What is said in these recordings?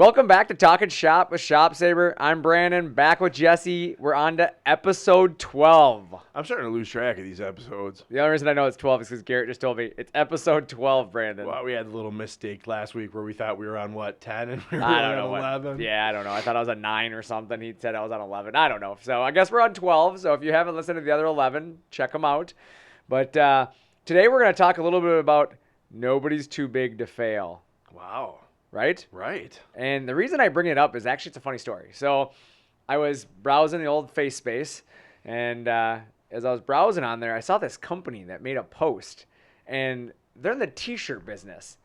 Welcome back to Talkin Shop with ShopSabre. I'm Brandon, back with Jesse. We're on to episode 12. I'm starting to lose track of these episodes. The only reason I know it's 12 is because Garrett just told me it's episode 12, Brandon. Well, we had a little mistake last week where we thought we were on, 10, and we were I don't on know 11. Yeah, I don't know. I thought I was on 9 or something. He said I was on 11. I don't know. So I guess we're on 12. So if you haven't listened to the other 11, check them out. But today we're going to talk a little bit about nobody's too big to fail. Wow. Right? Right. And the reason I bring it up is actually it's a funny story. So I was browsing the old face space, and as I was browsing on there, I saw this company that made a post, and they're in the t-shirt business.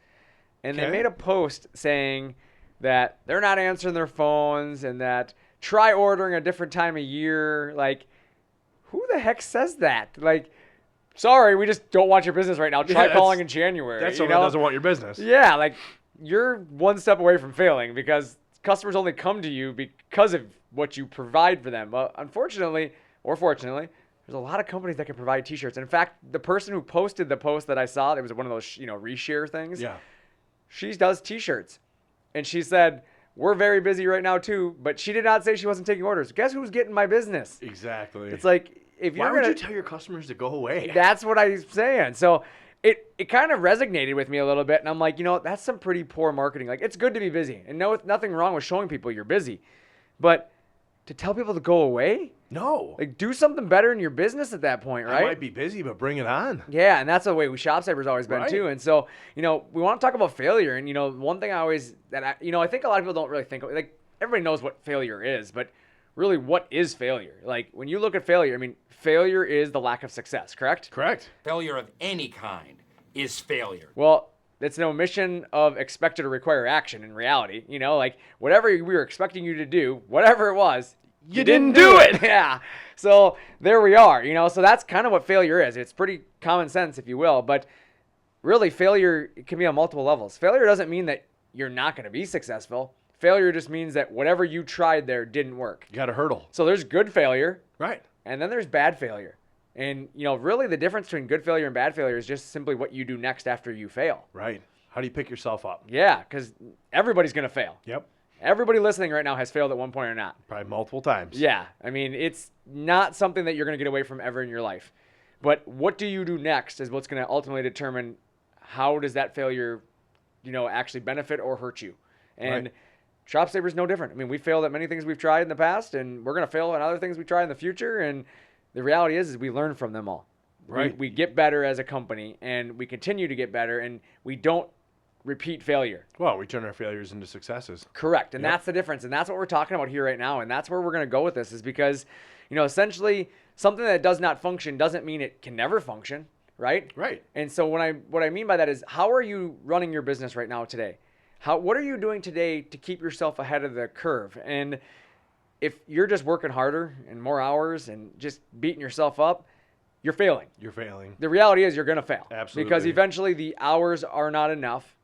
And they made a post saying that they're not answering their phones and that try ordering a different time of year. Like, who the heck says that? Like, sorry, we just don't want your business right now. Try calling in January. That's someone that doesn't want your business. Yeah, like, you're one step away from failing because customers only come to you because of what you provide for them. Well, unfortunately, or fortunately, there's a lot of companies that can provide t-shirts. And in fact, the person who posted the post that I saw, it was one of those, reshare things. Yeah. She does t-shirts. And she said, we're very busy right now too, but she did not say she wasn't taking orders. Guess who's getting my business? Exactly. It's like, if you're Why would you tell your customers to go away? That's what I'm saying. So it kind of resonated with me a little bit, and I'm like, that's some pretty poor marketing. Like, it's good to be busy, and nothing wrong with showing people you're busy, but to tell people to go away? No. Like, do something better in your business at that point, right? I might be busy, but bring it on. Yeah, and that's the way ShopSabre's always been Right. too. And so, we want to talk about failure, and one thing I think a lot of people don't really think of, like, everybody knows what failure is, but really, what is failure? Like, when you look at failure, failure is the lack of success, correct? Correct. Failure of any kind is failure. Well, it's an omission of expected or required action in reality. Like, whatever we were expecting you to do, whatever it was, you didn't do it. Yeah. So there we are, so that's kind of what failure is. It's pretty common sense, if you will, but really failure can be on multiple levels. Failure doesn't mean that you're not going to be successful. Failure just means that whatever you tried there didn't work. You got a hurdle. So there's good failure. Right. And then there's bad failure. And, really the difference between good failure and bad failure is just simply what you do next after you fail. Right. How do you pick yourself up? Yeah, because everybody's going to fail. Yep. Everybody listening right now has failed at one point or not. Probably multiple times. Yeah. It's not something that you're going to get away from ever in your life. But what do you do next is what's going to ultimately determine how does that failure, actually benefit or hurt you. And ShopSabre is no different. We failed at many things we've tried in the past, and we're going to fail at other things we try in the future. And the reality is we learn from them all. Right. We get better as a company, and we continue to get better, and we don't repeat failure. Well, we turn our failures into successes. Correct. And that's the difference. And that's what we're talking about here right now. And that's where we're going to go with this is because, essentially something that does not function doesn't mean it can never function. Right? Right. And so what I mean by that is, how are you running your business right now today? What are you doing today to keep yourself ahead of the curve? And if you're just working harder and more hours and just beating yourself up, you're failing. You're failing. The reality is you're going to fail. Absolutely. Because eventually the hours are not enough.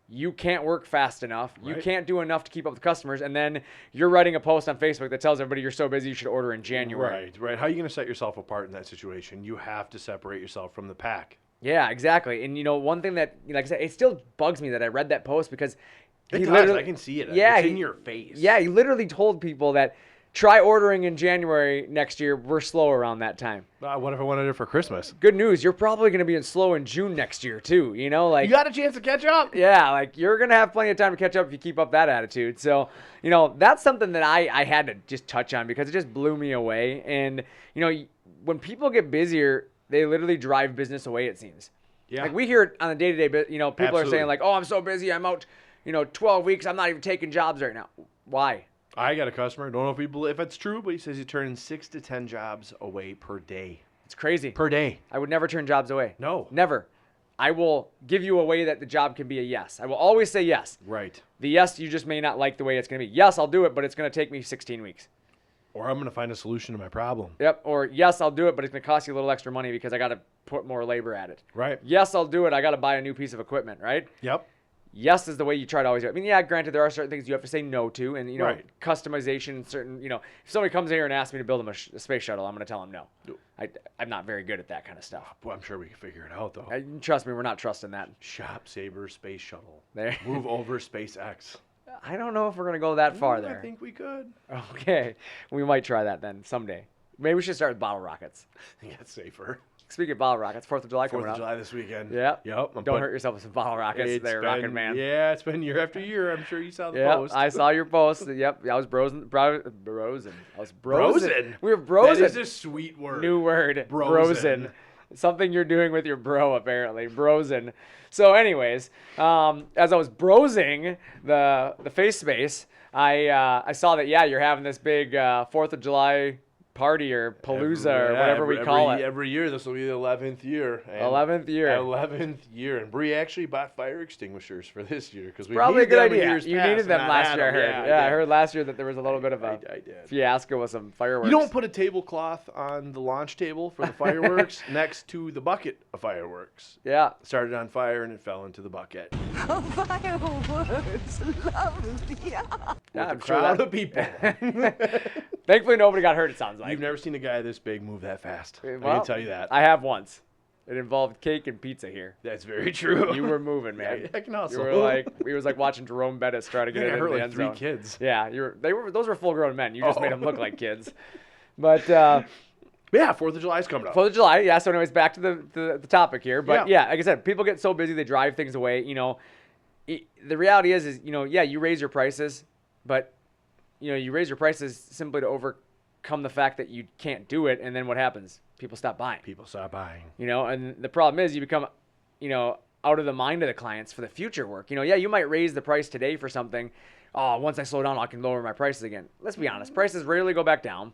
You can't work fast enough. Right. You can't do enough to keep up with customers. And then you're writing a post on Facebook that tells everybody you're so busy you should order in January. Right. How are you going to set yourself apart in that situation? You have to separate yourself from the pack. Yeah, exactly. And one thing that, like I said, it still bugs me that I read that post because I can see it. Yeah, it's in your face. Yeah, he literally told people that try ordering in January next year. We're slow around that time. What if I wanted it for Christmas? Good news, you're probably going to be slow in June next year too. You got a chance to catch up. Yeah, like you're going to have plenty of time to catch up if you keep up that attitude. So, that's something that I had to just touch on because it just blew me away. And, when people get busier, they literally drive business away, it seems. Yeah. Like we hear it on a day-to-day, but people Absolutely. are saying like, oh, I'm so busy. I'm out, 12 weeks. I'm not even taking jobs right now. Why? I got a customer. Don't know if it's true, but he says he's turning 6 to 10 jobs away per day. It's crazy. Per day. I would never turn jobs away. No. Never. I will give you a way that the job can be a yes. I will always say yes. Right. The yes, you just may not like the way it's going to be. Yes, I'll do it, but it's going to take me 16 weeks. Or I'm going to find a solution to my problem. Yep. Or yes, I'll do it, but it's going to cost you a little extra money because I got to put more labor at it. Right. Yes, I'll do it. I got to buy a new piece of equipment, right? Yep. Yes is the way you try to always do it. Yeah, granted, there are certain things you have to say no to, and, Right. customization, certain, if somebody comes in here and asks me to build them a space shuttle, I'm going to tell them no. I'm not very good at that kind of stuff. Well, I'm sure we can figure it out, though. Trust me, we're not trusting that. ShopSabre Space Shuttle. There. Move over SpaceX. I don't know if we're going to go that far there. I think we could. Okay. We might try that then someday. Maybe we should start with bottle rockets. I think that's safer. Speaking of bottle rockets, 4th of July 4th coming of up. July this weekend. Yeah. Yep. Don't hurt yourself with some bottle rockets there, Rocket Man. Yeah, it's been year after year. I'm sure you saw the Yep, post. I saw your post. Yep, I was brosing. I was brosing. Brosin? We were brosing. That is a sweet word. New word. Brosin. Something you're doing with your bro, apparently. Brosin. So anyways, as I was browsing the face space, I saw that, yeah, you're having this big 4th of July party or palooza or whatever we call it. Every year, this will be the 11th year. 11th year. 11th year. And Bree actually bought fire extinguishers for this year because we Probably a good idea. years You past, needed them and I last had year, I them. heard. Yeah, I heard last year that there was a little bit of a I did. fiasco with some fireworks. You don't put a tablecloth on the launch table for the fireworks next to the bucket of fireworks. Yeah. Started on fire and it fell into the bucket. Fireworks, lovely. Yeah, With I'm a sure crowd that- of people. Thankfully, nobody got hurt, it sounds like. You've never seen a guy this big move that fast. I Well, can tell you that. I have once. It involved cake and pizza here. That's very true. You were moving, man. I can also. You were like, it was like watching Jerome Bettis try to get I it in hurt the like end 3 zone. kids. Yeah, those were full-grown men. You just made them look like kids. But Yeah, 4th of July's coming up. 4th of July, yeah. So anyways, back to the topic here. But Yeah. yeah, like I said, people get so busy they drive things away. You know, the reality is yeah, you raise your prices, but you raise your prices simply to overcome the fact that you can't do it, and then what happens? People stop buying. People stop buying. And the problem is you become, out of the mind of the clients for the future work. Yeah, you might raise the price today for something. Oh, once I slow down, I can lower my prices again. Let's be honest, prices rarely go back down.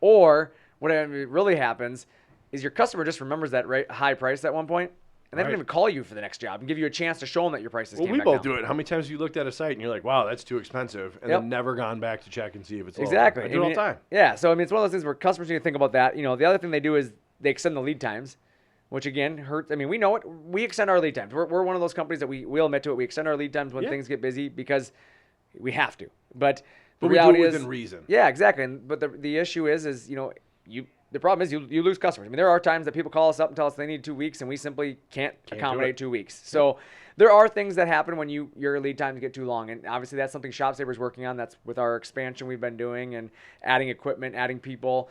Or what really happens is your customer just remembers that high price at one point, and they don't Right. even call you for the next job and give you a chance to show them that your prices Well, came we back both down. do it. How many times have you looked at a site and you're like, wow, that's too expensive, and Yep. then never gone back to check and see if it's lower? Exactly. I do it all the time. Yeah. So it's one of those things where customers need to think about that. The other thing they do is they extend the lead times, which again hurts. We know it. We extend our lead times. We're one of those companies that we'll admit to it. We extend our lead times when Yeah. things get busy because we have to. But the But we do it reality within is, reason. Yeah, exactly. But the issue is the problem is you lose customers. There are times that people call us up and tell us they need 2 weeks, and we simply can't do accommodate it. 2 weeks. So there are things that happen when your lead times get too long, and obviously that's something ShopSabre is working on. That's with our expansion we've been doing and adding equipment, adding people.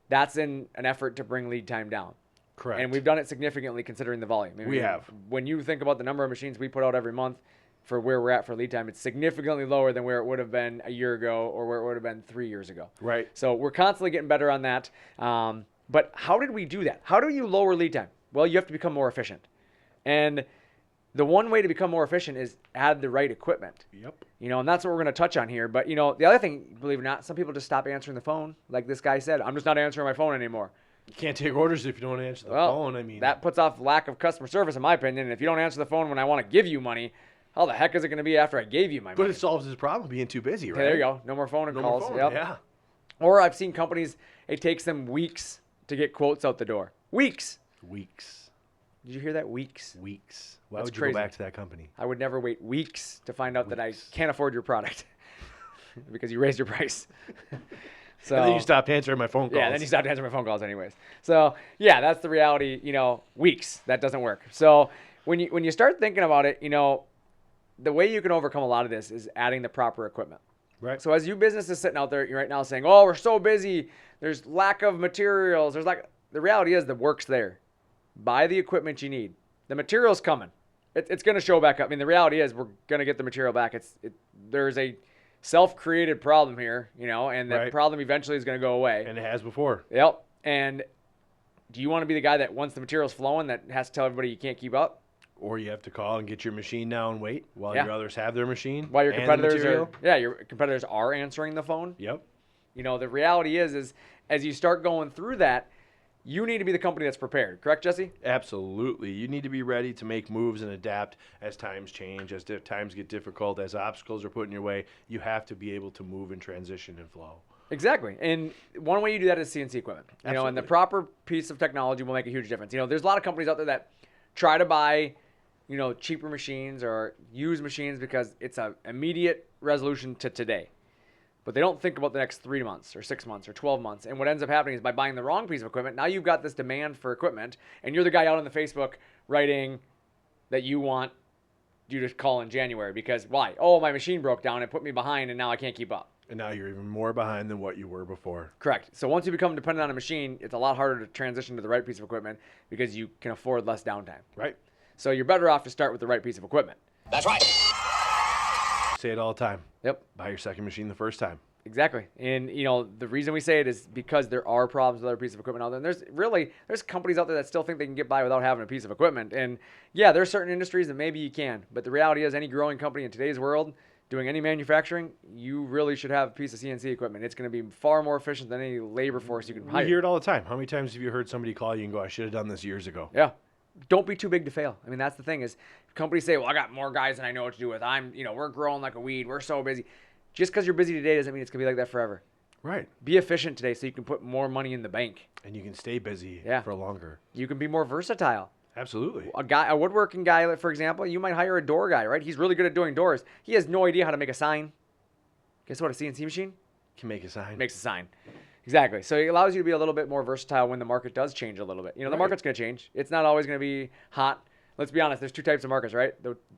That's in an effort to bring lead time down. Correct. And we've done it significantly considering the volume. We have. When you think about the number of machines we put out every month for where we're at for lead time, it's significantly lower than where it would have been a year ago or where it would have been 3 years ago. Right. So we're constantly getting better on that. But how did we do that? How do you lower lead time? Well, you have to become more efficient. And the one way to become more efficient is add the right equipment. Yep. And that's what we're going to touch on here. But, the other thing, believe it or not, some people just stop answering the phone. Like this guy said, I'm just not answering my phone anymore. You can't take orders if you don't answer the Well, phone. that puts off lack of customer service, in my opinion. And if you don't answer the phone when I want to give you money, how the heck is it going to be after I gave you my but money? it solves his problem being too busy, right? Okay, there you go. No more phone No calls. more phone. Yep. Yeah. Or I've seen companies, it takes them weeks to get quotes out the door. Weeks. Weeks. Did you hear that? Weeks. Weeks. Why That's would you crazy. go back to that company? I would never wait weeks to find out that I Weeks. can't afford your product because you raised your price. So And then you stopped answering my phone calls. yeah, then you stopped answering my phone calls anyways. So yeah, that's the reality. Weeks that doesn't work. So when you start thinking about it, the way you can overcome a lot of this is adding the proper equipment. Right. So as you businesses sitting out there right now saying, "Oh, we're so busy. There's lack of materials. The reality is the work's there. Buy the equipment you need. The material's coming. It's going to show back up. The reality is we're going to get the material back. There's a self-created problem here, and the Right. problem eventually is going to go away. And it has before. Yep. And do you want to be the guy that once the material's flowing that has to tell everybody you can't keep up? Or you have to call and get your machine now and wait while Yeah. your others have their machine. While your and the competitors material. your competitors are answering the phone. Yep. The reality is as you start going through that, you need to be the company that's prepared. Correct, Jesse? Absolutely. You need to be ready to make moves and adapt as times change, as times get difficult, as obstacles are put in your way. You have to be able to move and transition and flow. Exactly. And one way you do that is CNC equipment. And the Absolutely. proper piece of technology will make a huge difference. There's a lot of companies out there that try to buy, cheaper machines or used machines because it's an immediate resolution to today. But they don't think about the next 3 months or 6 months or 12 months. And what ends up happening is by buying the wrong piece of equipment, now you've got this demand for equipment, and you're the guy out on the Facebook writing that you want you to call in January because why? Oh, my machine broke down. It put me behind, and now I can't keep up. And now you're even more behind than what you were before. Correct. So once you become dependent on a machine, it's a lot harder to transition to the right piece of equipment because you can afford less downtime. Right. So you're better off to start with the right piece of equipment. That's right. Say it all the time. Yep. Buy your second machine the first time. Exactly. And, the reason we say it is because there are problems with other pieces of equipment out there. And there's companies out there that still think they can get by without having a piece of equipment. And, yeah, there's certain industries that maybe you can. But the reality is any growing company in today's world doing any manufacturing, you really should have a piece of CNC equipment. It's going to be far more efficient than any labor force you can hire. We hear it all the time. How many times have you heard somebody call you and go, I should have done this years ago? Yeah. Don't be too big to fail. I mean, that's the thing is companies say, well, I got more guys than I know what to do with. We're growing like a weed. We're so busy. Just because you're busy today doesn't mean it's going to be like that forever. Right. Be efficient today so you can put more money in the bank. And you can stay busy for longer. You can be more versatile. Absolutely. A woodworking guy, for example, you might hire a door guy, right? He's really good at doing doors. He has no idea how to make a sign. Guess what? A CNC machine Can make a sign. makes a sign. Exactly. So it allows you to be a little bit more versatile when the market does change a little bit. The market's going to change. It's not always going to be hot. Let's be honest. There's two types of markets, right?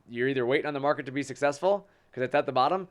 You're either waiting on the market to be successful because it's at the bottom,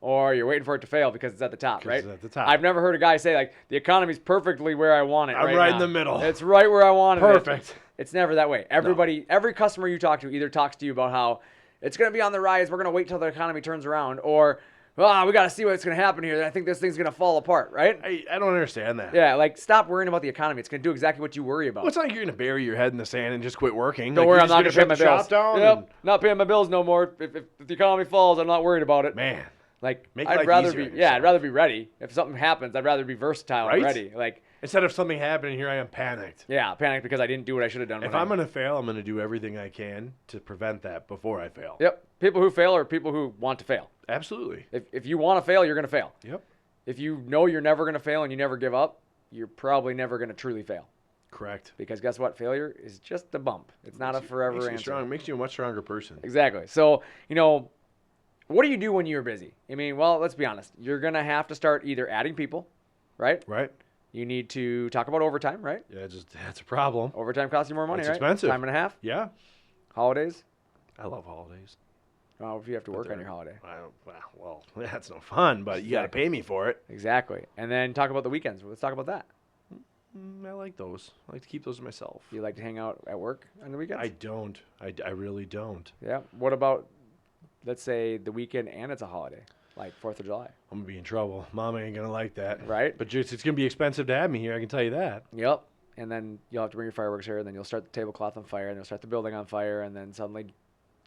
or you're waiting for it to fail because it's at the top, right? It's at the top. I've never heard a guy say, like, the economy's perfectly where I want it I'm right in now. the middle. It's right where I want it. Perfect. It's never that way. Every customer you talk to either talks to you about how it's going to be on the rise, we're going to wait till the economy turns around, or, we got to see what's going to happen here. I think this thing's going to fall apart, right? I don't understand that. Yeah, like, stop worrying about the economy. It's going to do exactly what you worry about. Well, it's not like you're going to bury your head in the sand and just quit working. Don't Like, worry, you're I'm not going just to pay my gonna bills. shut the shop down Yep, and- not paying my bills no more. If the economy falls, I'm not worried about it. Man. Like, Make I'd life rather easier be, on yeah, I'd yourself. rather be ready. If something happens, I'd rather be versatile and Right? ready. Like, Instead of something happening, here I am panicked. yeah, panicked because I didn't do what I should have done. If I'm going to fail, I'm going to do everything I can to prevent that before I fail. Yep. People who fail are people who want to fail. Absolutely. If you want to fail, you're going to fail. Yep. If you know you're never going to fail and you never give up, you're probably never going to truly fail. Correct. Because guess what? Failure is just a bump. It's not a forever Makes you answer. strong. Makes you a much stronger person. Exactly. So, what do you do when you're busy? I mean, well, let's be honest. You're going to have to start either adding people, right? Right? You need to talk about overtime, right? Yeah, that's a problem. Overtime costs you more money, It's right? expensive. Time and a half. Yeah. Holidays. I love holidays. Oh, if you have to work on your holiday. Well, that's no fun, but you got to pay me for it. Exactly. And then talk about the weekends. Let's talk about that. I like those. I like to keep those to myself. Do you like to hang out at work on the weekends? I don't. I really don't. Yeah. What about, let's say, the weekend and it's a holiday, like 4th of July? I'm going to be in trouble. Mama ain't going to like that. Right. But it's going to be expensive to have me here, I can tell you that. Yep. And then you'll have to bring your fireworks here, and then you'll start the tablecloth on fire, and you'll start the building on fire, and then suddenly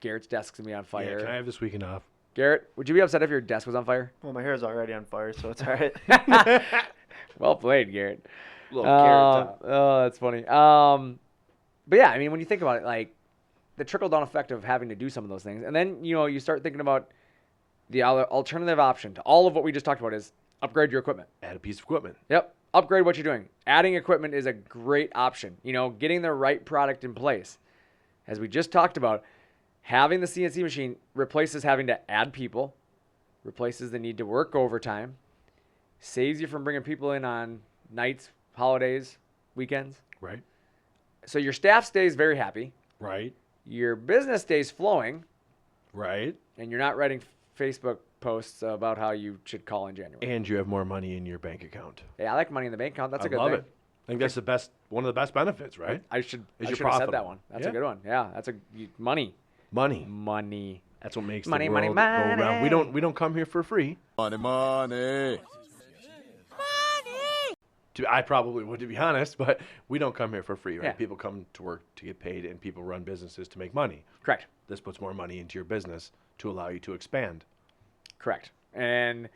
Garrett's desk's going to be on fire. Yeah, can I have this weekend off? Garrett, would you be upset if your desk was on fire? Well, my hair's already on fire, so it's all right. Well played, Garrett. Little carrot top. Oh, that's funny. But yeah, I mean, when you think about it, like the trickle-down effect of having to do some of those things, and then you start thinking about the alternative option to all of what we just talked about is upgrade your equipment. Add a piece of equipment. Yep, upgrade what you're doing. Adding equipment is a great option. Getting the right product in place, as we just talked about. Having the CNC machine replaces having to add people, replaces the need to work overtime, saves you from bringing people in on nights, holidays, weekends. Right. So your staff stays very happy. Right. Your business stays flowing. Right. And you're not writing Facebook posts about how you should call in January. And you have more money in your bank account. Yeah, I like money in the bank account. That's a good love thing. it. I think that's one of the best benefits, right? I should Is have you're said that profitable. one. That's Yeah. a good one. Yeah, that's money. Money. That's what makes Money, the money, world go around. money. We don't come here for free. Money. I probably would, to be honest, but we don't come here for free, right? Yeah. People come to work to get paid, and people run businesses to make money. Correct. This puts more money into your business to allow you to expand. Correct. And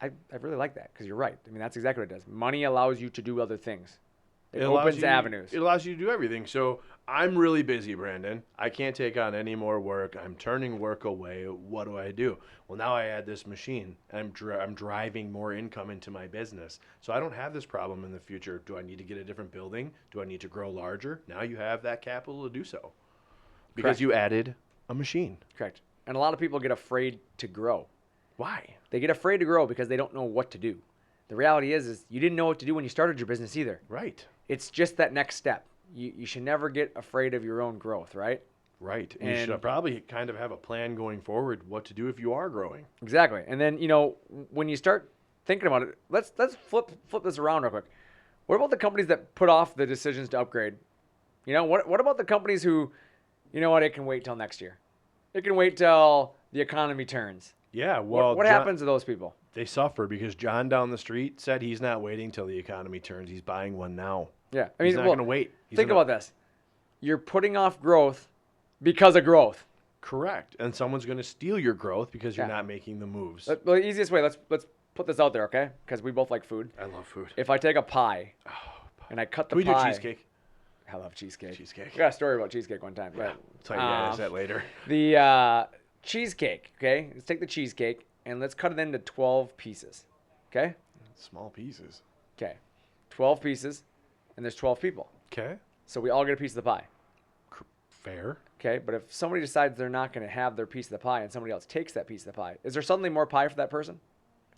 I really like that because you're right. I mean, that's exactly what it does. Money allows you to do other things. It allows opens you- avenues. It allows you to do everything. So I'm really busy, Brandon. I can't take on any more work. I'm turning work away. What do? Well, now I add this machine. I'm driving more income into my business. So I don't have this problem in the future. Do I need to get a different building? Do I need to grow larger? Now you have that capital to do so because Correct. you added a machine. Correct. And a lot of people get afraid to grow. Why? They get afraid to grow because they don't know what to do. The reality is you didn't know what to do when you started your business either. Right. It's just that next step. You should never get afraid of your own growth, right? Right. And you And- should probably kind of have a plan going forward what to do if you are growing. Exactly. And then, when you start thinking about it, let's flip this around real quick. What about the companies that put off the decisions to upgrade? What about the companies who, it can wait till next year. It can wait till the economy turns. Yeah, well, What happens to those people? They suffer because John down the street said he's not waiting till the economy turns. He's buying one now. Yeah. He's not going to wait. Think about this. You're putting off growth because of growth. Correct. And someone's going to steal your growth because you're Yeah. not making the moves. The easiest way, let's put this out there, okay? Because we both like food. I love food. If I take a pie and I cut the Can we do pie. cheesecake? I love cheesecake. Cheesecake. I got a story about cheesecake one time. Yeah. But, I'll tell you guys that later. The cheesecake, okay? Let's take the cheesecake and let's cut it into 12 pieces, okay? Small pieces. Okay. 12 pieces, and there's 12 people. Okay. So we all get a piece of the pie, Fair. okay? But if somebody decides they're not going to have their piece of the pie and somebody else takes that piece of the pie, is there suddenly more pie for that person?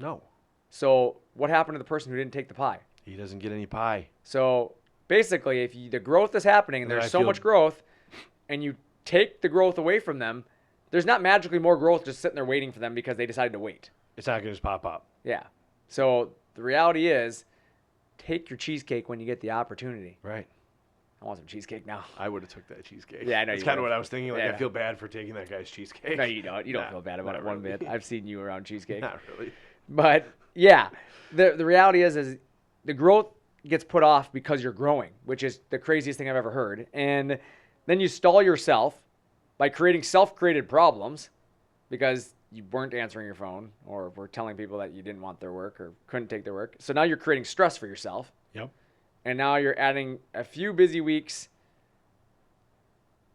No. So what happened to the person who didn't take the pie? He doesn't get any pie. So basically, if the growth is happening and Then there's I so feel- much growth, and you take the growth away from them, there's not magically more growth just sitting there waiting for them because they decided to wait. It's not going to just pop up. Yeah. So the reality is, take your cheesecake when you get the opportunity. Right. I want some cheesecake now. I would have took that cheesecake. Yeah, I know That's you kind of would've. what I was thinking. Like, Yeah. I feel bad for taking that guy's cheesecake. No, you don't. You don't Nah, feel bad about not it one really. bit. I've seen you around cheesecake. Not really. But yeah, the reality is the growth gets put off because you're growing, which is the craziest thing I've ever heard. And then you stall yourself by creating self-created problems because you weren't answering your phone or were telling people that you didn't want their work or couldn't take their work. So now you're creating stress for yourself. Yep. And now you're adding a few busy weeks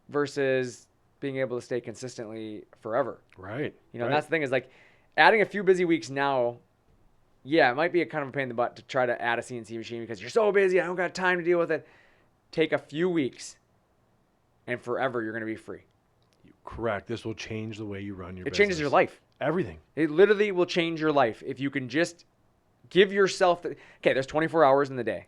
versus being able to stay consistently forever. Right. And right. that's the thing is like adding a few busy weeks now, yeah, it might be a kind of a pain in the butt to try to add a CNC machine because you're so busy, I don't got time to deal with it. Take a few weeks and forever you're going to be free. Correct. This will change the way you run your It business. changes your life. Everything. It literally will change your life if you can just give yourself okay, there's 24 hours in the day.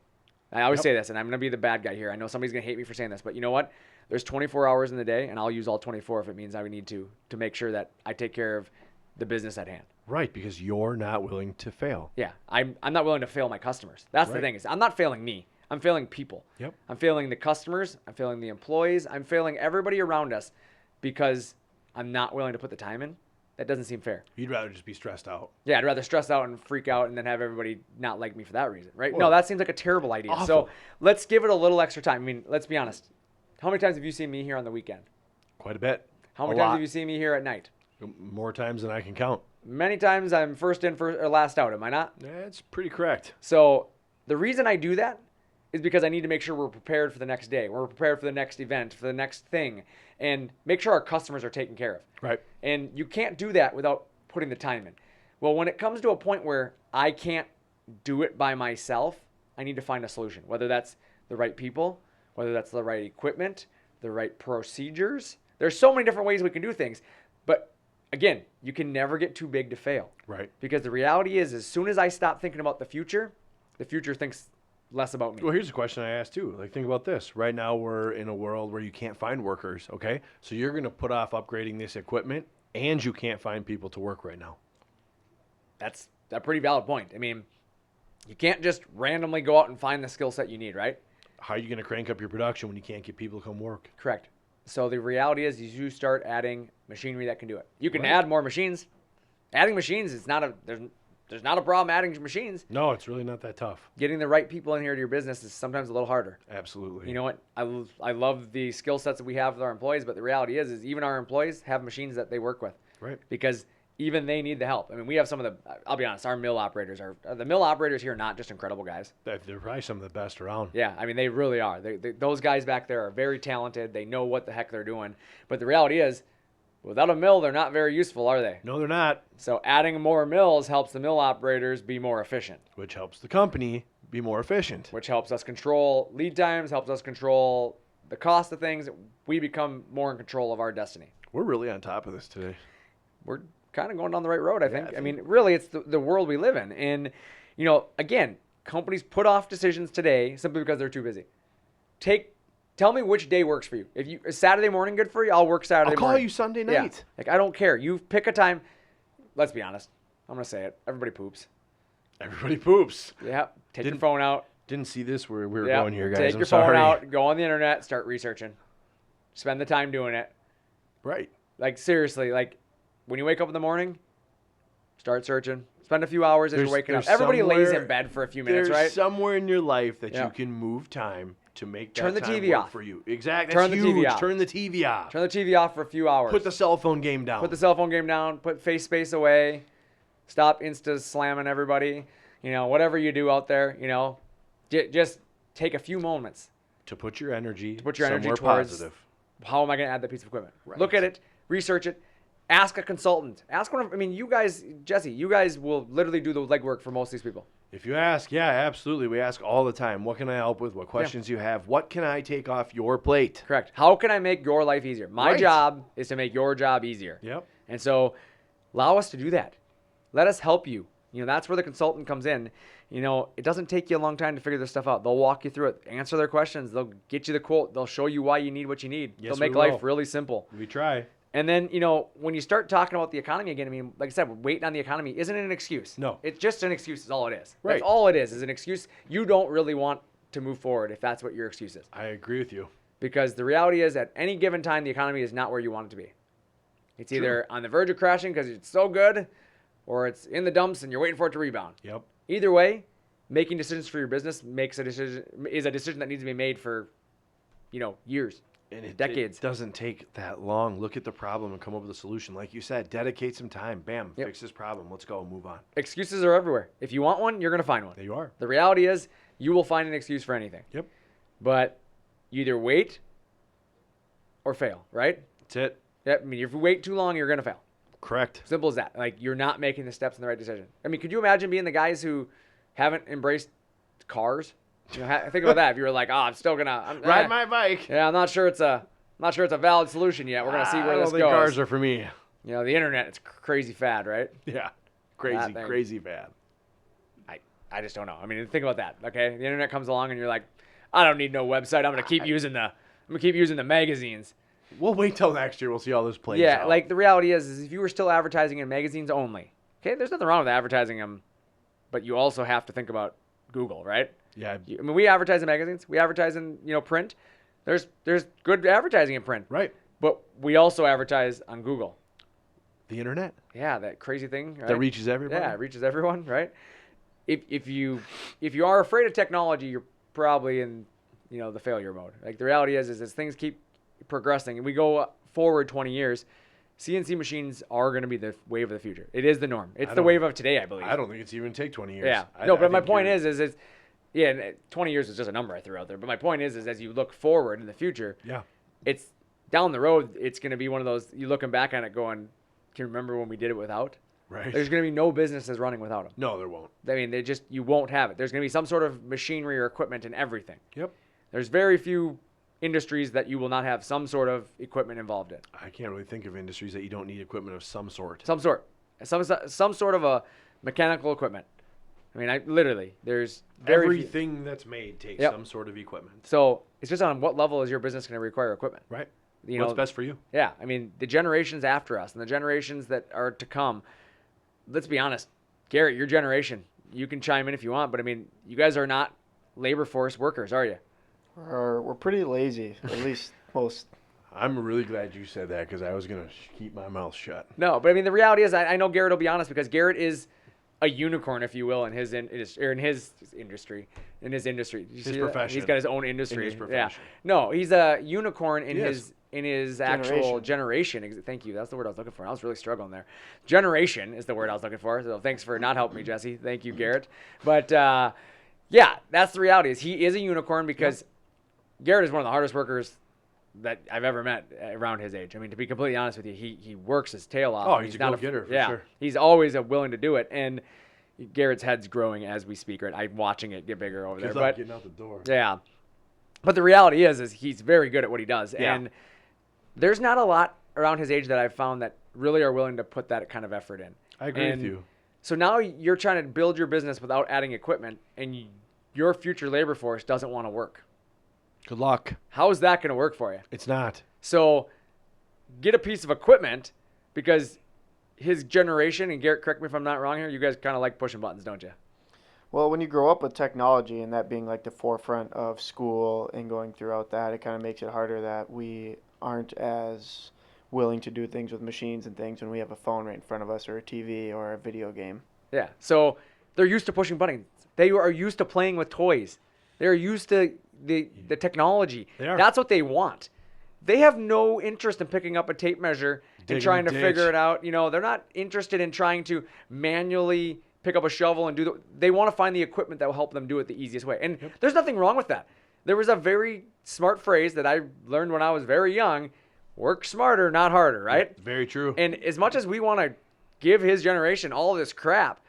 I always Yep. say this, and I'm going to be the bad guy here. I know somebody's going to hate me for saying this, but you know what? There's 24 hours in the day, and I'll use all 24 if it means I need to make sure that I take care of the business at hand. Right, because you're not willing to fail. Yeah, I'm not willing to fail my customers. That's the Right. thing is I'm not failing me. I'm failing people. Yep. I'm failing the customers. I'm failing the employees. I'm failing everybody around us because I'm not willing to put the time in. That doesn't seem fair. You'd rather just be stressed out. Yeah, I'd rather stress out and freak out and then have everybody not like me for that reason, right? Well, no, that seems like a terrible idea. awful. So let's give it a little extra time. I mean, let's be honest. How many times have you seen me here on the weekend? Quite a bit. How many A times lot. have you seen me here at night? More times than I can count. Many times I'm first in, first or last out. Am I not? That's pretty correct. So the reason I do that is because I need to make sure we're prepared for the next day. We're prepared for the next event, for the next thing, and make sure our customers are taken care of. Right. And you can't do that without putting the time in. Well, when it comes to a point where I can't do it by myself, I need to find a solution, whether that's the right people, whether that's the right equipment, the right procedures. There's so many different ways we can do things. But again, you can never get too big to fail. Right. Because the reality is, as soon as I stop thinking about the future thinks less about me. Well, here's a question I asked too. Like, think about this. Right now, we're in a world where you can't find workers. Okay, so you're going to put off upgrading this equipment, and you can't find people to work right now. That's a pretty valid point. I mean, you can't just randomly go out and find the skill set you need, right? How are you going to crank up your production when you can't get people to come work? Correct. So the reality is you start adding machinery that can do it. You can Right. add more machines. Adding machines is not there's not a problem adding machines. No, it's really not that tough. Getting the right people in here to your business is sometimes a little harder. Absolutely. You know what? I love the skill sets that we have with our employees, but the reality is even our employees have machines that they work with. Right. Because even they need the help. I mean, we have some of the, I'll be honest, our mill operators the mill operators here are not just incredible guys. They're probably some of the best around. Yeah, I mean, they really are. Those guys back there are very talented. They know what the heck they're doing. But the reality is, without a mill, they're not very useful, are they? No, they're not. So adding more mills helps the mill operators be more efficient, Which helps the company be more efficient. which helps us control lead times, helps us control the cost of things. We become more in control of our destiny. We're really on top of this today. We're kind of going down the right road, I think. I I mean, really, it's the world we live in. And, again, companies put off decisions today simply because they're too busy. Take Tell me which day works for you. If you is Saturday morning good for you, I'll work Saturday I'll call morning. you Sunday Yeah. night. Like, I don't care. You pick a time. Let's be honest. I'm going to say it. Everybody poops. Everybody poops. Yeah. Take your phone out. Didn't see this where we were Yeah. going here, guys. Take I'm your sorry. phone out. Go on the internet. Start researching. Spend the time doing it. Right. Like, seriously. Like, when you wake up in the morning, start searching. Spend a few hours as you're waking up. Everybody lays in bed for a few minutes, There's right? somewhere in your life that Yeah. you can move time to make that Turn the time TV work off. for you. Exactly. Turn That's the TV huge. off. Turn the TV off. Turn the TV off for a few hours. Put the cell phone game down. Put the cell phone game down. Put face space away. Stop Insta slamming everybody. You know, whatever you do out there, you know, just take a few moments. to put your energy Somewhere towards positive. How am I going to add that piece of equipment? Right. Look at it, research it, ask a consultant. Ask one of, I mean, you guys, Jesse, you guys will literally do the legwork for most of these people. If you ask, yeah, absolutely. We ask all the time. What can I help with? What questions you have? What can I take off your plate? Correct. How can I make your life easier? My Right. job is to make your job easier. Yep. And so allow us to do that. Let us help you. You know, that's where the consultant comes in. You know, it doesn't take you a long time to figure this stuff out. They'll walk you through it, answer their questions. They'll get you the quote. They'll show you why you need what you need. Yes, They'll make we will. life really simple. We try. And then, you know, when you start talking about the economy again, I mean, like I said, waiting on the economy isn't an excuse. No. It's just an excuse is all it is. Right. That's all it is an excuse. You don't really want to move forward if that's what your excuse is. I agree with you. Because the reality is at any given time, the economy is not where you want it to be. It's either on the verge of crashing because it's so good, or it's in the dumps and you're waiting for it to rebound. Yep. Either way, making decisions for your business is a decision that needs to be made for, you know, years. And decades. It doesn't take that long. Look at the problem and come up with a solution. Like you said, dedicate some time. Bam, Yep. fix this problem. Let's go. Move on. Excuses are everywhere. If you want one, you're going to find one. There you are. The reality is you will find an excuse for anything. Yep. But you either wait or fail, right? That's it. Yeah, I mean, if you wait too long, you're going to fail. Correct. Simple as that. Like, you're not making the steps in the right decision. I mean, could you imagine being the guys who haven't embraced cars? You know, think about that. If you were like, I'm still going to Ride my bike. Yeah, I'm not sure it's a valid solution yet. We're going to see where I this don't think goes. cars are for me. You know, the internet, it's crazy fad, right? Yeah. Crazy, thing. crazy bad. I just don't know. I mean, think about that. Okay, the internet comes along and you're like, I don't need no website. I'm gonna keep using the magazines. We'll wait till next year. We'll see how this plays Yeah, out. like the reality is if you were still advertising in magazines only, okay, there's nothing wrong with advertising them, but you also have to think about Google, right? Yeah. I mean, we advertise in magazines. We advertise in print. There's good advertising in print, Right. but we also advertise on Google. The internet. Yeah, that crazy thing right? That reaches everybody. Yeah, it reaches everyone, right? If you are afraid of technology, you're probably in the failure mode. Like the reality is as things keep progressing and we go forward 20 years, CNC machines are going to be the wave of the future. It is the norm. It's the wave of today, I believe. I don't think it's even take 20 years. Yeah. I But my think point you're- is and 20 years is just a number I threw out there. But my point is as you look forward in the future, Yeah. it's down the road. It's going to be one of those you looking back on it going, can you remember when we did it without? Right. There's going to be no businesses running without them. No, there won't. I mean, you won't have it. There's going to be some sort of machinery or equipment in everything. Yep. There's very few industries that you will not have some sort of equipment involved in. I can't really think of industries that you don't need equipment of some sort. Some sort of a mechanical equipment. I mean, there's very few. Everything that's made takes Yep. some sort of equipment. So it's just on what level is your business going to require equipment? Right. You What's know, best for you? Yeah, I mean, the generations after us and the generations that are to come, let's be honest, Garrett, your generation, you can chime in if you want, but I mean, you guys are not labor force workers, are you? We're pretty lazy, at least most. I'm really glad you said that because I was going to keep my mouth shut. No, but I mean, the reality is I know Garrett will be honest because Garrett is a unicorn, if you will, in his industry. Did you see that? profession. He's got his own industry. In his Yeah. profession. No, he's a unicorn in Yes. his actual generation. Thank you. That's the word I was looking for. I was really struggling there. Generation is the word I was looking for. So thanks for not helping me, Jesse. Thank you, Garrett. But yeah, that's the reality. Is he is a unicorn because Garrett is one of the hardest workers that I've ever met around his age. I mean, to be completely honest with you, he works his tail off. Oh, he's a not go-getter, for yeah, sure. he's always willing to do it. And Garrett's head's growing as we speak. Right, I'm watching it get bigger over there. Good luck But getting out the door. yeah, but the reality is he's very good at what he does. Yeah. And there's not a lot around his age that I've found that really are willing to put that kind of effort in. I agree And with you. So now you're trying to build your business without adding equipment, and your future labor force doesn't want to work. Good luck. How is that going to work for you? It's not. So get a piece of equipment, because his generation, and Garrett, correct me if I'm not wrong here, you guys kind of like pushing buttons, don't you? Well, when you grow up with technology and that being like the forefront of school and going throughout that, it kind of makes it harder that we aren't as willing to do things with machines and things when we have a phone right in front of us, or a TV, or a video game. Yeah. So they're used to pushing buttons. They are used to playing with toys. They're used to the technology. They are. That's what they want. They have no interest in picking up a tape measure Digging and trying to a ditch. figure it out. You know, they're not interested in trying to manually pick up a shovel and they want to find the equipment that will help them do it the easiest way. And there's nothing wrong with that. There was a very smart phrase that I learned when I was very young: work smarter, not harder, right? Yeah, very true. And as much as we want to give his generation all this crap,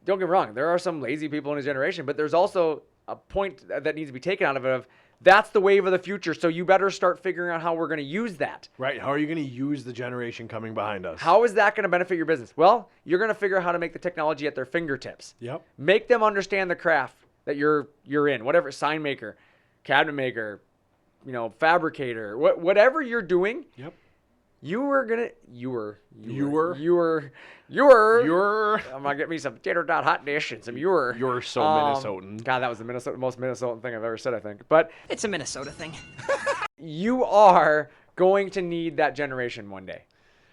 don't get me wrong, there are some lazy people in his generation, but there's also a point that needs to be taken out of it of that's the wave of the future, so you better start figuring out how we're going to use that. Right. How are you going to use the generation coming behind us? How is that going to benefit your business? Well, you're going to figure out how to make the technology at their fingertips. Yep. Make them understand the craft that you're in, whatever, sign maker, cabinet maker, fabricator, whatever you're doing. Yep. You're I'm gonna get me some tater tot hot dish and some You're so Minnesotan. God, that was the most Minnesotan thing I've ever said, I think. But It's a Minnesota thing. you are going to need that generation one day,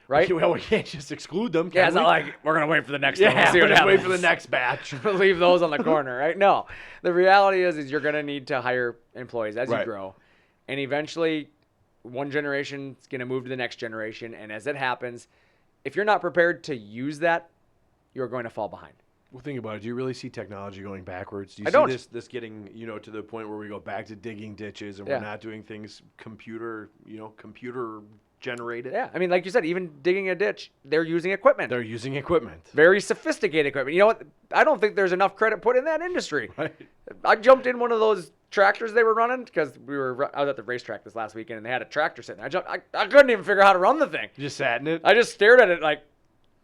right? Well, we can't just exclude them. Yeah, Can it's we? not like we're gonna wait for the next one. Yeah, We'll see what we'll just wait happens. for the next batch. Leave those on the corner, right? No, the reality is you're gonna need to hire employees as you Right. grow, and eventually, one generation is gonna move to the next generation, and as it happens, if you're not prepared to use that, you're going to fall behind. Well, think about it. Do you really see technology going backwards? Do you I see don't. this getting, to the point where we go back to digging ditches and Yeah. we're not doing things computer generated? Yeah, I mean, like you said, even digging a ditch, they're using equipment. They're using equipment. Very sophisticated equipment. You know what? I don't think there's enough credit put in that industry. Right. I jumped in one of those tractors they were running because I was at the racetrack this last weekend and they had a tractor sitting there. I couldn't even figure out how to run the thing. You just sat in it? I just stared at it like,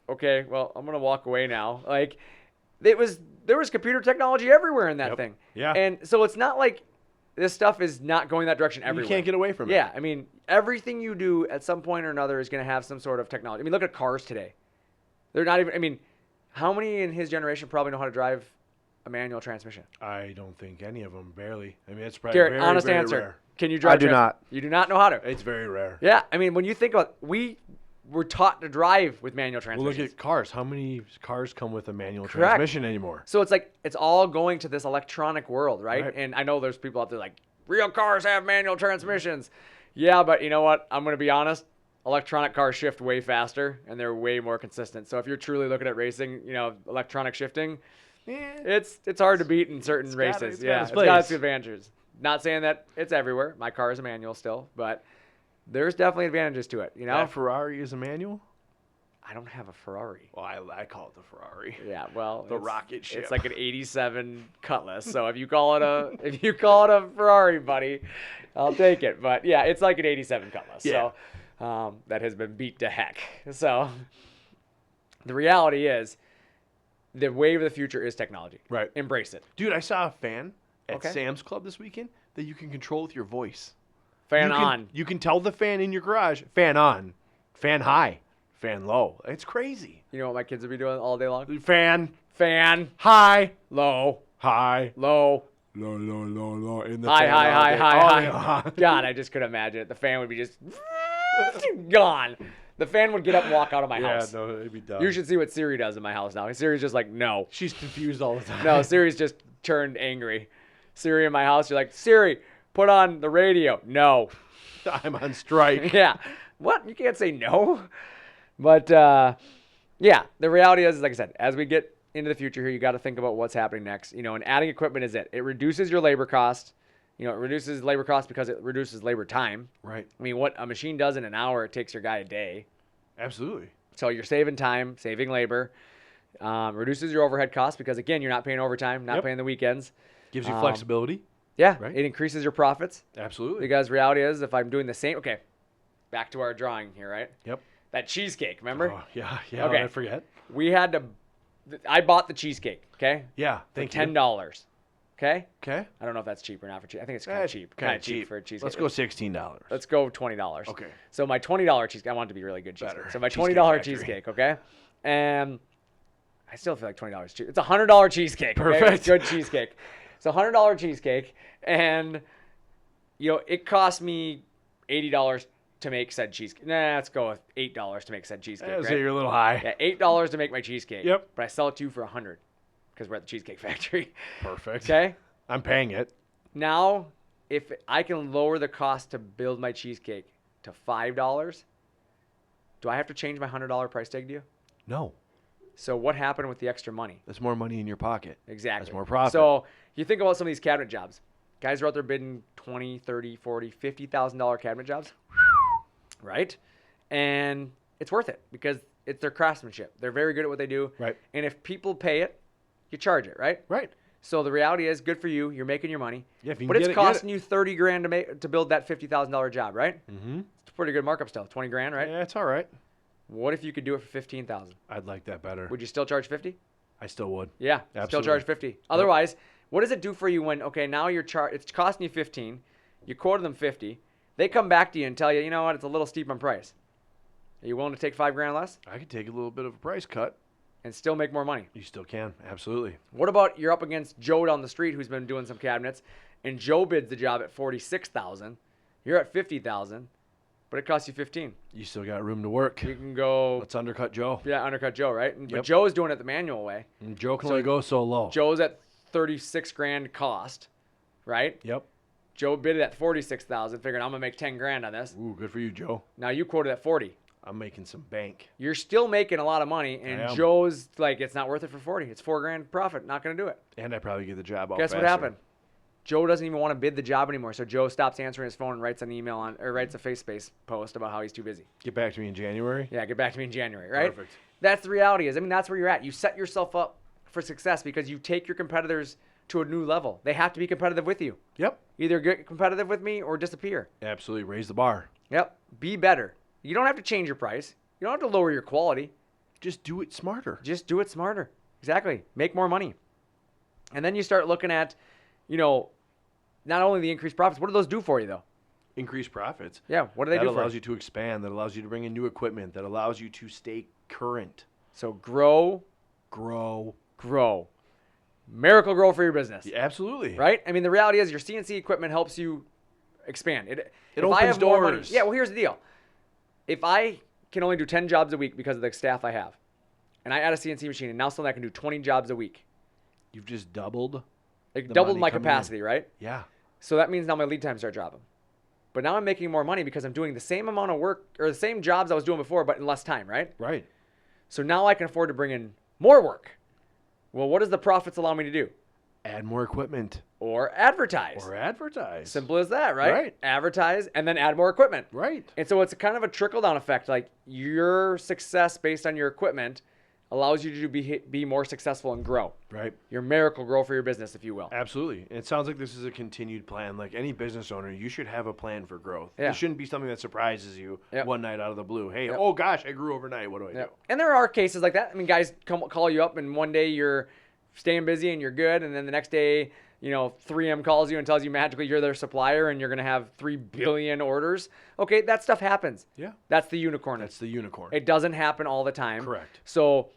okay, well, I'm gonna walk away now. Like, there was computer technology everywhere in that Yep. thing. Yeah. And so it's not like this stuff is not going that direction everywhere. You can't get away from it. Yeah, I mean, everything you do at some point or another is going to have some sort of technology. I mean, look at cars today. They're not even, I mean, how many in his generation probably know how to drive a manual transmission? I don't think any of them, barely. I mean, it's probably Garrett, very, honest very answer. rare. Can you drive? I do not. You do not know how to. It's very rare. Yeah, I mean, when you think about, we were taught to drive with manual Well, transmissions. look at cars. How many cars come with a manual Correct. transmission anymore? So it's like it's all going to this electronic world, right? Right. And I know there's people out there like, real cars have manual transmissions. Yeah, but you know what? I'm going to be honest. Electronic cars shift way faster, and they're way more consistent. So if you're truly looking at racing, electronic shifting, it's hard to beat in certain races. it's Yeah, got it's its got its place. advantages. Not saying that it's everywhere. My car is a manual still, but there's definitely advantages to it. That Ferrari is a manual? I don't have a Ferrari. Well, I call it the Ferrari. Yeah, well, The rocket ship. It's like an '87 Cutlass. So if you call it a Ferrari, buddy, I'll take it. But yeah, it's like an '87 Cutlass. Yeah. So that has been beat to heck. So the reality is, the wave of the future is technology. Right. Embrace it. Dude, I saw a fan at Okay. Sam's Club this weekend that you can control with your voice. Fan you on. Can, you can tell the fan in your garage, fan on, fan high, fan low. It's crazy. You know what my kids would be doing all day long? Fan High, low, high, low. low, low, low, low. In the High, fan high, all high, day, high, all high. day long. God, I just could imagine it. The fan would be just gone. The fan would get up and walk out of my Yeah, house. no, it'd be dumb. You should see what Siri does in my house now. Siri's just like, no. She's confused all the time. No, Siri's just turned angry. Siri in my house, you're like, Siri, put on the radio. No. I'm on strike. Yeah. What? You can't say no. But, yeah, the reality is, like I said, as we get into the future here, you got to think about what's happening next. And adding equipment is it. It reduces your labor cost. It reduces labor cost because it reduces labor time. Right. I mean, what a machine does in an hour, it takes your guy a day. Absolutely. So you're saving time, saving labor. Reduces your overhead costs because, again, you're not paying overtime, not Yep. paying the weekends. Gives you flexibility. Yeah, Right. It increases your profits Absolutely. because reality is if I'm doing the same. Okay, back to our drawing here, right? Yep. That cheesecake, remember? Oh, yeah. Yeah. Okay. I forget. We had to. I bought the cheesecake. Okay. Yeah. For Thank $10. you. Okay. Okay. I don't know if that's cheap or not for cheap. I think it's kind of cheap. Kind Kind of cheap for a cheesecake. Let's go $16. Let's go $20. Okay. So my $20 cheesecake, I want it to be really good cheesecake. Better. So my Cheesecake $20 Factory. cheesecake, okay? And I still feel like $20 cheap. It's a $100 cheesecake. Okay? Perfect. It's good cheesecake. It's a $100 cheesecake, and it cost me $80 to make said cheesecake. Nah, let's go with $8 to make said cheesecake. So Right? you're a little high. Yeah, $8 to make my cheesecake. Yep. But I sell it to you for $100 because we're at the Cheesecake Factory. Perfect. Okay. I'm paying it. Now, if I can lower the cost to build my cheesecake to $5, do I have to change my $100 price tag to you? No. So what happened with the extra money? That's more money in your pocket. Exactly. That's more profit. So you think about some of these cabinet jobs. Guys are out there bidding $20, $30, $40, $50,000 cabinet jobs, right? And it's worth it because it's their craftsmanship. They're very good at what they do. Right. And if people pay it, you charge it, right? Right. So the reality is, good for you. You're making your money. Yeah, if you can but it's get it, get costing it. you $30,000 to build that $50,000 job, right? Mm-hmm. It's a pretty good markup still. 20 grand, right? Yeah, it's all right. What if you could do it for $15,000? I'd like that better. Would you still charge 50? I still would. Yeah, Absolutely. still charge 50. Otherwise, what does it do for you when now it's costing you 15, you quoted them 50, they come back to you and tell you, you know what, it's a little steep on price. Are you willing to take $5,000 less I could take a little bit of a price cut. and still make more money? You still can. Absolutely. What about you're up against Joe down the street who's been doing some cabinets, and Joe bids the job at $46,000, you're at $50,000, but it costs you 15. You still got room to work. You can go, Let's undercut Joe. yeah, undercut Joe, right? But Yep. Joe's doing it the manual way. And Joe can So only go so low. Joe's at $36,000 cost, right? Yep. Joe bid it at $46,000, figuring I'm gonna make $10,000 on this. Ooh, good for you, Joe. Now you quoted at 40. I'm making some bank. You're still making a lot of money, I and am. Joe's like, it's not worth it for 40. It's $4,000 profit. Not gonna do it. And I probably get the job off Guess what faster. happened? Joe doesn't even want to bid the job anymore. So Joe stops answering his phone and writes an email or writes a FaceSpace post about how he's too busy. Get back to me in January. Yeah, get back to me in January, right? Perfect. That's the reality. That's where you're at. You set yourself up for success because you take your competitors to a new level. They have to be competitive with you. Yep. Either get competitive with me or disappear. Absolutely. Raise the bar. Yep. Be better. You don't have to change your price. You don't have to lower your quality. Just do it smarter. Just do it smarter. Exactly. Make more money. And then you start looking at, not only the increased profits, what do those do for you, though? Increase profits. Yeah, what do they That do for allows you? you to expand. That allows you to bring in new equipment. That allows you to stay current. So grow. Miracle grow for your business. Yeah, absolutely. Right? The reality is your CNC equipment helps you expand. It if I opens have more money- doors. Yeah, well, here's the deal. If I can only do 10 jobs a week because of the staff I have, and I add a CNC machine, and now suddenly I can do 20 jobs a week, You've just doubled. it The doubled money my coming capacity, right? Yeah. So that means now my lead times start dropping. But now I'm making more money because I'm doing the same amount of work or the same jobs I was doing before, but in less time, right? Right. So now I can afford to bring in more work. Well, what does the profits allow me to do? Add more equipment. Or advertise. Or advertise. Simple as that, right? Right. Advertise and then add more equipment. Right. And so it's a kind of a trickle-down effect. Like your success based on your equipment allows you to be more successful and grow. Right. Your miracle grow for your business, if you will. Absolutely. And it sounds like this is a continued plan. Like any business owner, you should have a plan for growth. Yeah. It shouldn't be something that surprises you Yep. one night out of the blue. Hey, Yep. oh gosh, I grew overnight. What do I Yeah. do? And there are cases like that. Guys call you up, and one day you're staying busy and you're good, and then the next day, 3M calls you and tells you magically you're their supplier and you're going to have 3 billion orders. Okay, that stuff happens. Yeah. That's the unicorn. That's the unicorn. It doesn't happen all the time. Correct. So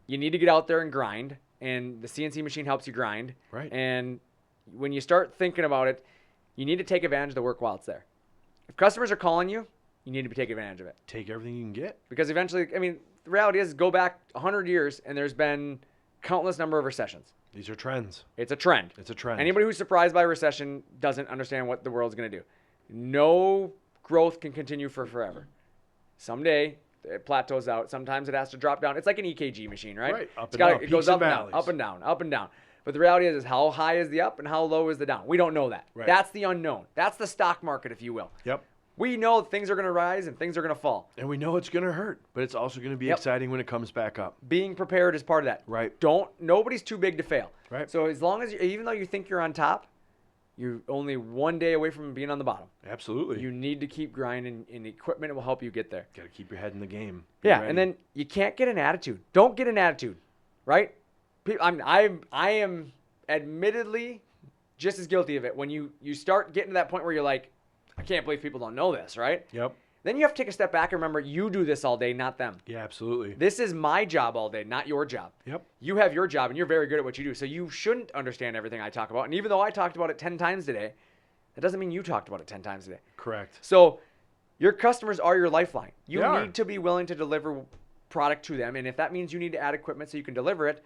you need to get out there and grind, and the CNC machine helps you grind. Right. And when you start thinking about it, you need to take advantage of the work while it's there. If customers are calling you, you need to take advantage of it. Take everything you can get. Because eventually, the reality is go back 100 years, and there's been countless number of recessions. These are trends. It's a trend. It's a trend. Anybody who's surprised by a recession doesn't understand what the world's going to do. No growth can continue for forever. Someday, it plateaus out. Sometimes it has to drop down. It's like an EKG machine, right? Right, up It's and gotta- down, It goes peaks and up and down, valleys. up and down, up and down. But the reality is how high is the up and how low is the down? We don't know that. Right. That's the unknown. That's the stock market, if you will. Yep. We know things are going to rise and things are going to fall. And we know it's going to hurt, but it's also going to be Yep. exciting when it comes back up. Being prepared is part of that. Right. Nobody's too big to fail. Right. So as long as even though you think you're on top, you're only one day away from being on the bottom. Absolutely. You need to keep grinding, and equipment will help you get there. got to keep your head in the game. Be Yeah, ready. and then you can't get an attitude. Don't get an attitude, right? I am admittedly just as guilty of it. When you start getting to that point where you're like, I can't believe people don't know this, right? Yep. Then you have to take a step back and remember you do this all day, not them. Yeah, absolutely. This is my job all day, not your job. Yep. You have your job, and you're very good at what you do. So you shouldn't understand everything I talk about. And even though I talked about it 10 times today, that doesn't mean you talked about it 10 times today. Correct. So your customers are your lifeline. You They are. need to be willing to deliver product to them. And if that means you need to add equipment so you can deliver it,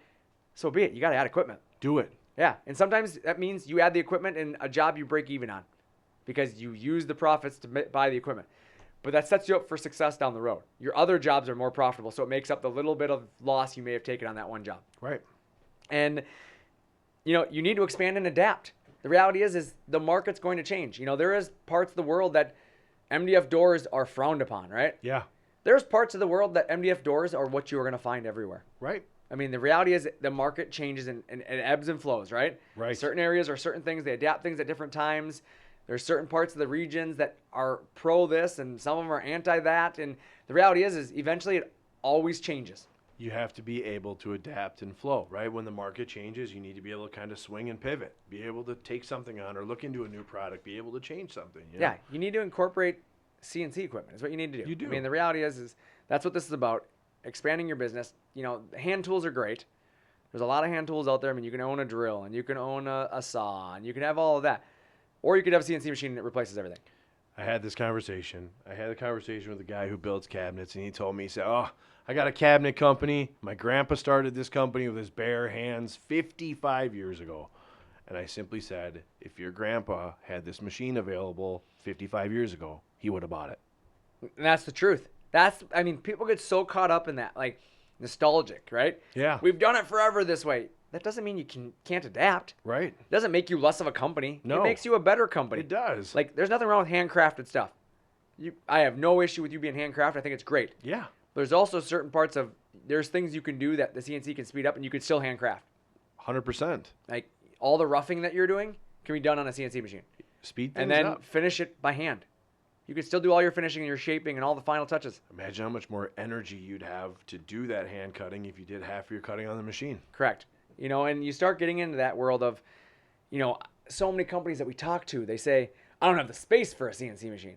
so be it. You got to add equipment. Do it. Yeah. And sometimes that means you add the equipment in a job you break even on because you use the profits to buy the equipment. But that sets you up for success down the road. Your other jobs are more profitable, so it makes up the little bit of loss you may have taken on that one job. Right. And, you need to expand and adapt. The reality is the market's going to change. There is parts of the world that MDF doors are frowned upon, right? Yeah. There's parts of the world that MDF doors are what you are going to find everywhere. Right. I mean, the reality is the market changes and ebbs and flows, right? Right. Certain areas are certain things. They adapt things at different times. There's certain parts of the regions that are pro this and some of them are anti that. And the reality is eventually it always changes. You have to be able to adapt and flow, right? When the market changes, you need to be able to kind of swing and pivot, be able to take something on or look into a new product, be able to change something. You know? Yeah, you need to incorporate CNC equipment is what you need to do. You do. I mean, the reality is that's what this is about, expanding your business. Hand tools are great. There's a lot of hand tools out there. I mean, you can own a drill and you can own a saw and you can have all of that. Or you could have a CNC machine that replaces everything. I had this conversation. I had a conversation with a guy who builds cabinets, and he told me, he said, I got a cabinet company. My grandpa started this company with his bare hands 55 years ago. And I simply said, if your grandpa had this machine available 55 years ago, he would have bought it. And that's the truth. People get so caught up in that, like nostalgic, right? Yeah. We've done it forever this way. That doesn't mean you can't adapt. Right. It doesn't make you less of a company. No. It makes you a better company. It does. Like, there's nothing wrong with handcrafted stuff. I have no issue with you being handcrafted. I think it's great. Yeah. There's also certain parts there's things you can do that the CNC can speed up and you can still handcraft. 100%. Like, all the roughing that you're doing can be done on a CNC machine. Speed things And then up. finish it by hand. You can still do all your finishing and your shaping and all the final touches. Imagine how much more energy you'd have to do that hand cutting if you did half your cutting on the machine. Correct. And you start getting into that world of, so many companies that we talk to, they say, I don't have the space for a CNC machine.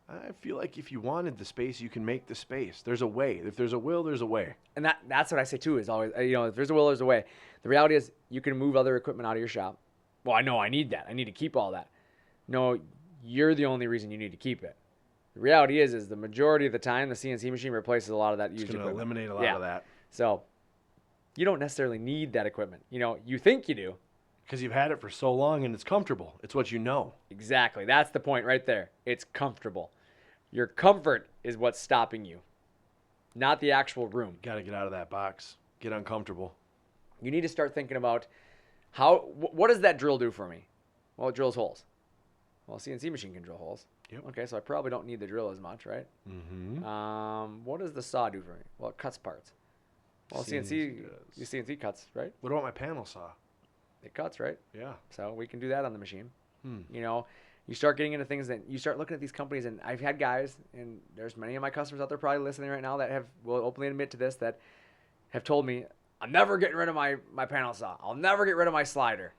I feel like if you wanted the space, you can make the space. There's a way. If there's a will, there's a way. And that's what I say too, is always, if there's a will, there's a way. The reality is you can move other equipment out of your shop. Well, I know I need that. I need to keep all that. No, you're the only reason you need to keep it. The reality is the majority of the time, the CNC machine replaces a lot of that used It's going equipment. to eliminate a lot of that. So you don't necessarily need that equipment. You think you do. Because you've had it for so long and it's comfortable. It's what you know. Exactly. That's the point right there. It's comfortable. Your comfort is what's stopping you, not the actual room. Got to get out of that box. Get uncomfortable. You need to start thinking about what does that drill do for me? Well, it drills holes. Well, a CNC machine can drill holes. Yep. Okay, so I probably don't need the drill as much, right? Mm-hmm. What does the saw do for me? Well, it cuts parts. Well, CNC CNC cuts, right? What about my panel saw? It cuts, right? Yeah. So we can do that on the machine. You start getting into things that you start looking at these companies, and I've had guys, and there's many of my customers out there probably listening right now that will openly admit to this, that have told me, I'm never getting rid of my panel saw. I'll never get rid of my slider.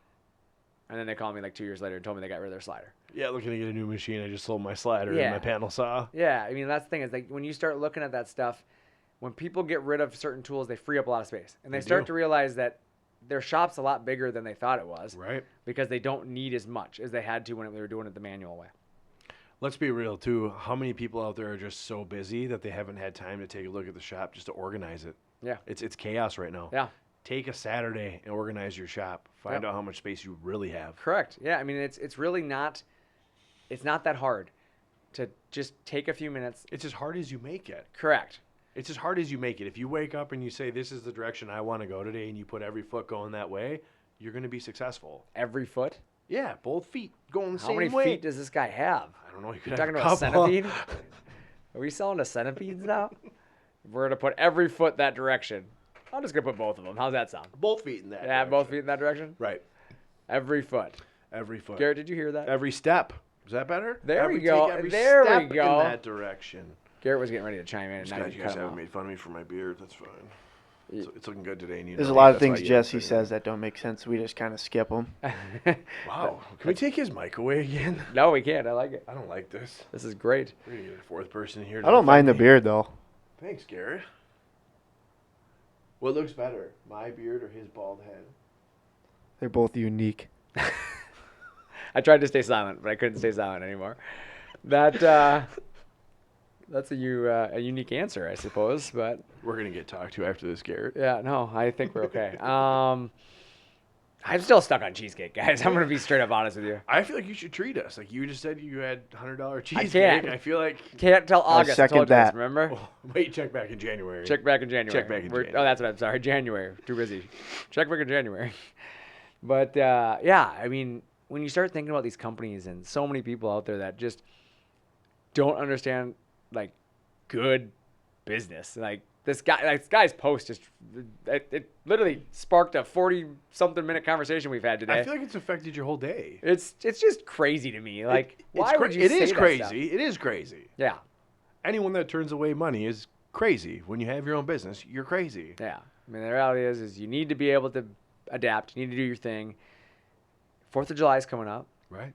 And then they called me like 2 years later and told me they got rid of their slider. Yeah, looking to get a new machine. I just sold my slider and my panel saw. Yeah, I mean, that's the thing is, like, when you start looking at that stuff, when people get rid of certain tools, they free up a lot of space. And they start to realize that their shop's a lot bigger than they thought it was. Right. Because they don't need as much as they had to when they were doing it the manual way. Let's be real, too. How many people out there are just so busy that they haven't had time to take a look at the shop just to organize it? Yeah. It's chaos right now. Yeah. Take a Saturday and organize your shop. Find out how much space you really have. Correct. Yeah, I mean, it's really not, it's not that hard to just take a few minutes. It's as hard as you make it. Correct. It's as hard as you make it. If you wake up and you say, this is the direction I want to go today, and you put every foot going that way, you're going to be successful. Every foot? Yeah, both feet going the How same way. many feet does this guy have? I don't know. You You're could talking have about a couple. centipede? Are we selling to centipedes now? We're going to put every foot that direction. I'm just going to put both of them. How's that sound? Both feet in that Yeah, direction. both feet in that direction? Right. Every foot. Every foot. Garrett, did you hear that? Every step. Is that better? There we go. Take every There we step go. in that direction. Garrett was getting ready to chime in. And Just now glad you you cut guys him haven't off. made fun of me for my beard. That's fine. It's looking good today. And There's a lot of things Jesse says that don't make sense. We just kind of skip them. Wow. Can we take his mic away again? No, we can't. I like it. I don't like this. This is great. We're going to get a fourth person here. I don't mind the beard, though. Thanks, Garrett. What looks better, my beard or his bald head? They're both unique. I tried to stay silent, but I couldn't stay silent anymore. That's a unique answer, I suppose. But we're gonna get talked to after this, Garrett. Yeah, no, I think we're okay. I'm still stuck on cheesecake, guys. I'm gonna be straight up honest with you. I feel like you should treat us. Like you just said, you had $100 cheesecake. can't. I feel like Can't tell August. second I told you this, that. remember? Oh, wait, check back in January. Check back in January. Check back in January. Oh, that's what I'm sorry. January. Too busy. Check back in January. But yeah, I mean, when you start thinking about these companies and so many people out there that just don't understand like good business, like this guy's post just it literally sparked a 40-something minute conversation we've had today. I feel like it's affected your whole day. It's just crazy to me. Like, why would you It say is that crazy. stuff? It is crazy. Yeah. Anyone that turns away money is crazy. When you have your own business, you're crazy. Yeah. I mean, the reality is you need to be able to adapt. You need to do your thing. 4th of July is coming up. Right.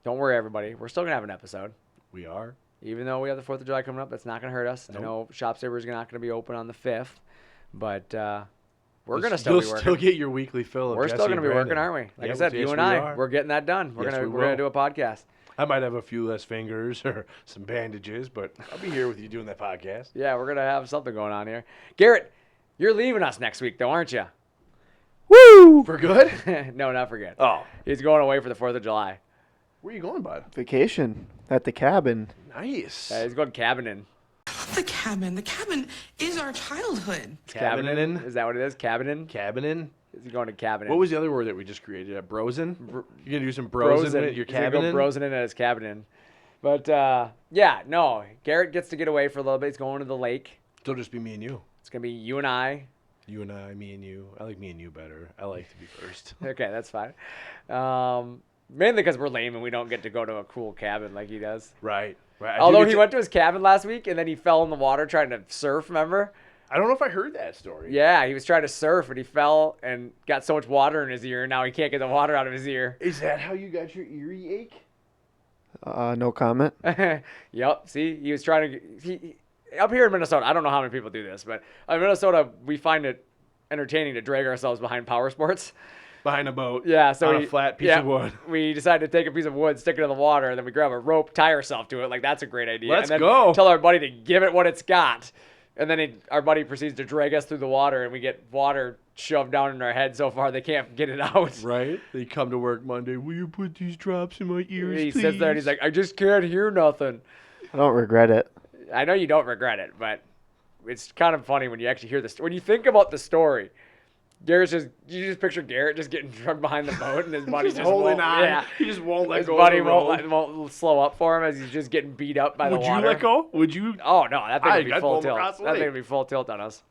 Don't worry, everybody. We're still going to have an episode. We are. Even though we have the 4th of July coming up, that's not going to hurt us. Nope. I know ShopSabre is not going to be open on the 5th, but we're going to still be working. You'll still get your weekly fill of We're Jesse still going to be Brandon. working, aren't we? Like Yeah, I said, yes, you and we I, are. we're getting that done. We're Yes, going we to will. do a podcast. I might have a few less fingers or some bandages, but I'll be here with you doing that podcast. Yeah, we're going to have something going on here. Garrett, you're leaving us next week, though, aren't you? Woo! For good? No, not for good. Oh. He's going away for the 4th of July. Where are you going, bud? Vacation at the cabin. Nice. He's going cabining. The cabin. The cabin is our childhood. Cabining? Is that what it is? Cabining? Cabining? Is he going to cabining? What was the other word that we just created? Brosin? You're going to do some brosin at your He's gonna go cabining? brosin in at his cabining. But, yeah, no. Garrett gets to get away for a little bit. He's going to the lake. It'll just be me and you. It's going to be you and I. You and I, me and you. I like me and you better. I like to be first. Okay, that's fine. Mainly because we're lame and we don't get to go to a cool cabin like he does. Right. Right. Although he went to his cabin last week and then he fell in the water trying to surf, remember? I don't know if I heard that story. Yeah, he was trying to surf and he fell and got so much water in his ear and now he can't get the water out of his ear. Is that how you got your ear ache? No comment. Yep. See, he was trying to. He up here in Minnesota, I don't know how many people do this, but in Minnesota, we find it entertaining to drag ourselves behind power sports. Behind a boat. Yeah, so on a flat piece of wood. We decided to take a piece of wood, stick it in the water, and then we grab a rope, tie ourselves to it. Like, that's a great idea. Let's and then go. Tell our buddy to give it what it's got. And then our buddy proceeds to drag us through the water, and we get water shoved down in our head so far they can't get it out. Right? They come to work Monday. Will you put these drops in my ears, He please? sits there and he's like, I just can't hear nothing. I don't regret it. I know you don't regret it, but it's kind of funny when you actually hear this. When you think about the story, you just picture Garrett just getting drugged behind the boat and his buddy just holding won't, on. Yeah. He just won't let His go buddy of the rope. won't slow up for him as he's just getting beat up by the Would water. you let go? Would you? Oh, no, that thing would be I'd full pull him tilt. across the That thing lake. would be full tilt on us.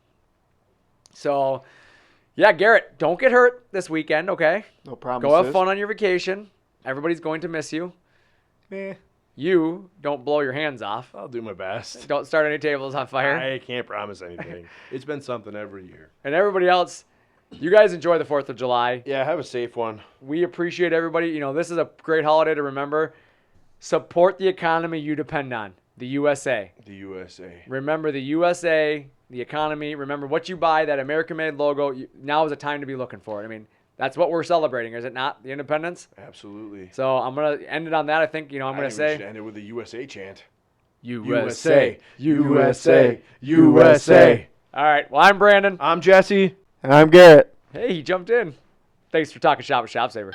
So, yeah, Garrett, don't get hurt this weekend, okay? No promises. Go have fun on your vacation. Everybody's going to miss you. Eh, You don't blow your hands off. I'll do my best. Don't start any tables on fire. I can't promise anything. It's been something every year. And everybody else, you guys enjoy the 4th of July. Yeah, have a safe one. We appreciate everybody. You know, this is a great holiday to remember. Support the economy you depend on, the USA. The USA. Remember the USA, the economy. Remember what you buy, that American-made logo. Now is the time to be looking for it. I mean, that's what we're celebrating, is it not? The independence? Absolutely. So I'm going to end it on that. I think, I'm going to say. End it with a USA chant. USA, USA, USA. All right. Well, I'm Brandon. I'm Jesse. And I'm Garrett. Hey, he jumped in. Thanks for talking shop with ShopSabre.